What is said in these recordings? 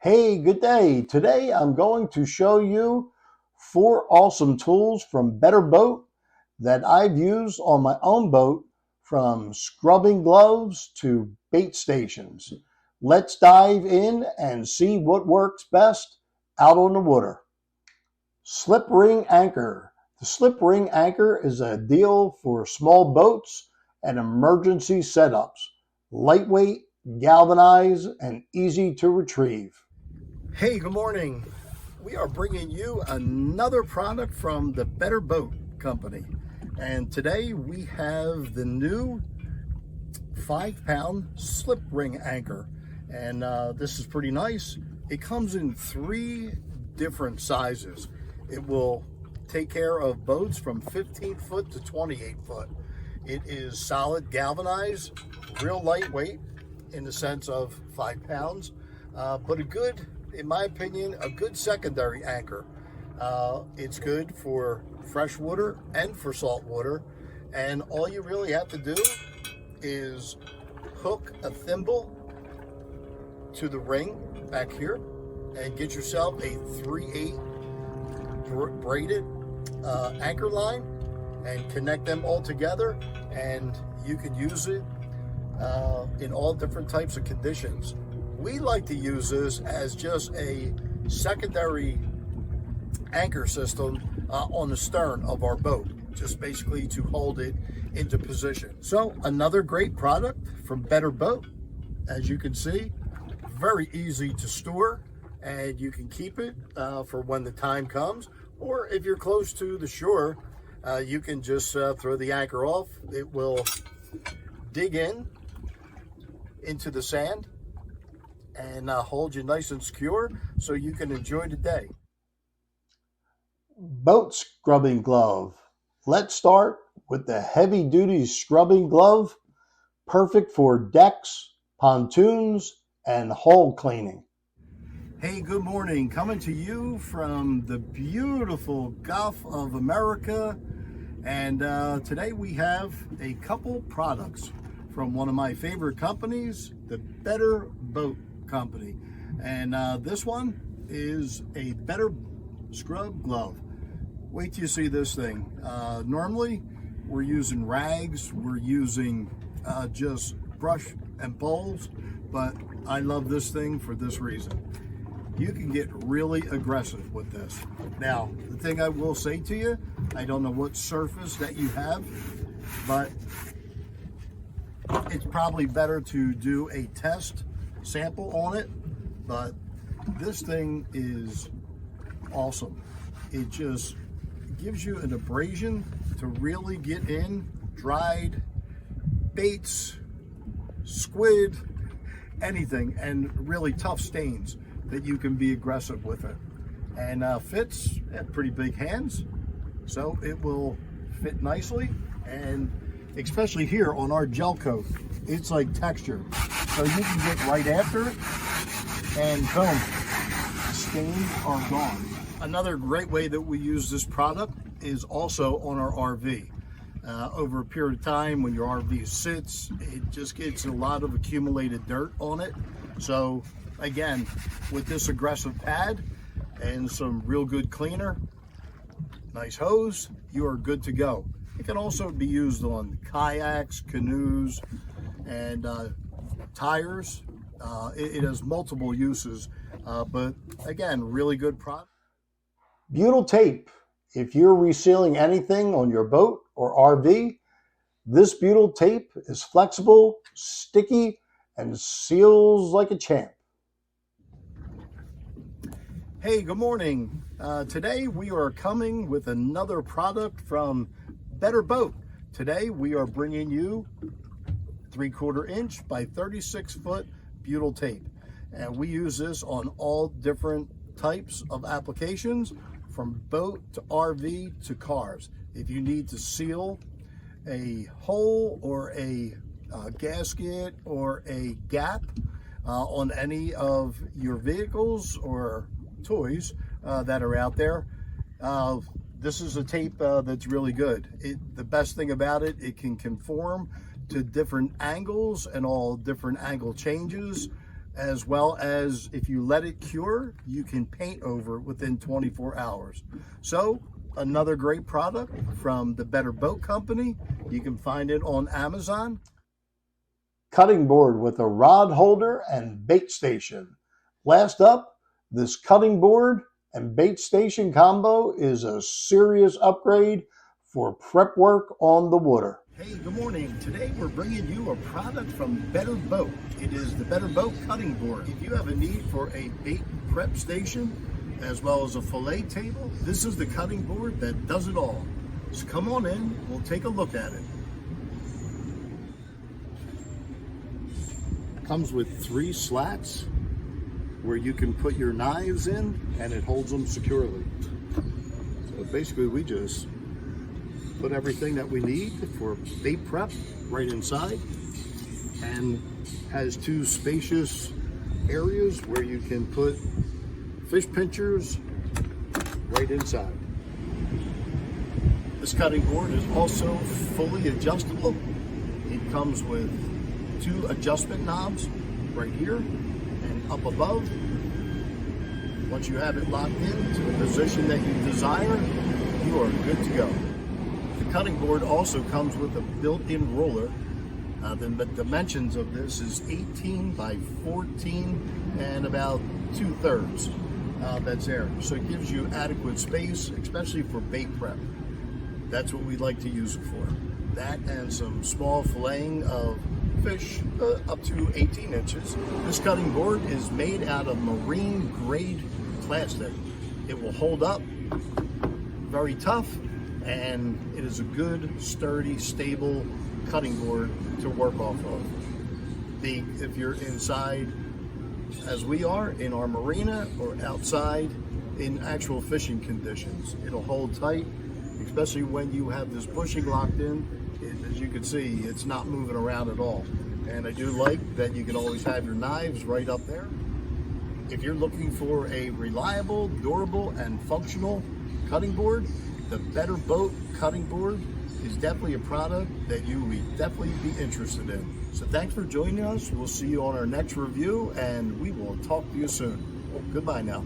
Hey, good day. Today I'm going to show you 4 awesome tools from Better Boat that I've used on my own boat, from scrubbing gloves to bait stations. Let's dive in and see what works best out on the water. Slip ring anchor. The slip ring anchor is a deal for small boats and emergency setups. Lightweight, galvanized, and easy to retrieve. Hey, good morning. We are bringing you another product from the Better Boat Company. And today we have the new 5-pound slip ring anchor. And this is pretty nice. It comes in 3 different sizes. It will take care of boats from 15 foot to 28 foot. It is solid galvanized, real lightweight in the sense of 5 pounds, but a good, in my opinion, a good secondary anchor. It's good for freshwater and for saltwater, and all you really have to do is hook a thimble to the ring back here and get yourself a 3/8 braided anchor line and connect them all together, and you can use it in all different types of conditions. We like to use this as just a secondary anchor system on the stern of our boat, just basically to hold it into position. So another great product from Better Boat. As you can see, very easy to store, and you can keep it for when the time comes, or if you're close to the shore, you can just throw the anchor off. It will dig into the sand and hold you nice and secure so you can enjoy the day. Boat scrubbing glove. Let's start with the heavy duty scrubbing glove, perfect for decks, pontoons, and hull cleaning. Hey, good morning. Coming to you from the beautiful Gulf of America. And today we have a couple products from one of my favorite companies, the Better Boat Company. And this one is a Better Scrub Glove. Wait till you see this thing. Normally we're using rags, we're using just brush and bowls, but I love this thing for this reason. You can get really aggressive with this. Now, the thing I will say to you, I don't know what surface that you have, but it's probably better to do a test sample on it. But this thing is awesome. It just gives you an abrasion to really get in dried baits, squid, anything, and really tough stains that you can be aggressive with it. And fits at pretty big hands, so it will fit nicely, and especially here on our gel coat, it's like textured, so you can get right after it and boom, the stains are gone. Another great way that we use this product is also on our RV. Over a period of time, when your RV sits, it just gets a lot of accumulated dirt on it. So again, with this aggressive pad and some real good cleaner, nice hose, you are good to go. It can also be used on kayaks, canoes, and tires. It has multiple uses, but again, really good product. Butyl tape. If you're resealing anything on your boat or RV, this butyl tape is flexible, sticky, and seals like a champ. Hey, good morning. Today we are coming with another product from Better Boat. Today we are bringing you 3/4 inch by 36 foot butyl tape. And we use this on all different types of applications, from boat to RV to cars. If you need to seal a hole or a gasket or a gap on any of your vehicles or toys that are out there, this is a tape that's really good. The best thing about it, it can conform to different angles and all different angle changes. as well as if you let it cure, you can paint over it within 24 hours. So another great product from the Better Boat Company. You can find it on Amazon. Cutting board with a rod holder and bait station. Last up, this cutting board and bait station combo is a serious upgrade for prep work on the water. Hey, good morning. Today we're bringing you a product from Better Boat. It is the Better Boat cutting board. If you have a need for a bait prep station as well as a fillet table, this is the cutting board that does it all. So come on in, we'll take a look at it. Comes with 3 slats where you can put your knives in and it holds them securely. So basically we just put everything that we need for bait prep right inside, and has 2 spacious areas where you can put fish pinchers right inside. This cutting board is also fully adjustable. It comes with 2 adjustment knobs right here and up above. Once you have it locked in to the position that you desire, you are good to go. The cutting board also comes with a built-in roller. The dimensions of this is 18 by 14 and about 2/3. That's there. So it gives you adequate space, especially for bait prep. That's what we like to use it for. That and some small filleting of fish up to 18 inches. This cutting board is made out of marine grade plastic. It will hold up, very tough, and it is a good, sturdy, stable cutting board to work off of. If you're inside, as we are, in our marina or outside in actual fishing conditions, it'll hold tight, especially when you have this bushing locked in. As you can see, it's not moving around at all. And I do like that you can always have your knives right up there. If you're looking for a reliable, durable, and functional cutting board, the Better Boat cutting board is definitely a product that you would definitely be interested in. So thanks for joining us. We'll see you on our next review, and we will talk to you soon. Goodbye now.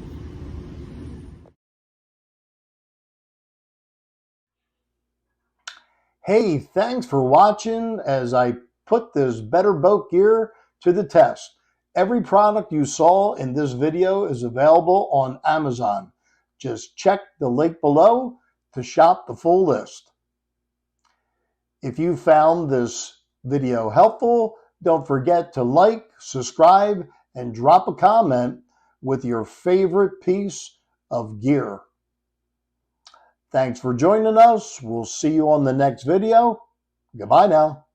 Hey, thanks for watching as I put this Better Boat gear to the test. Every product you saw in this video is available on Amazon. Just check the link below to shop the full list. If you found this video helpful, don't forget to like, subscribe, and drop a comment with your favorite piece of gear. Thanks for joining us. We'll see you on the next video. Goodbye now.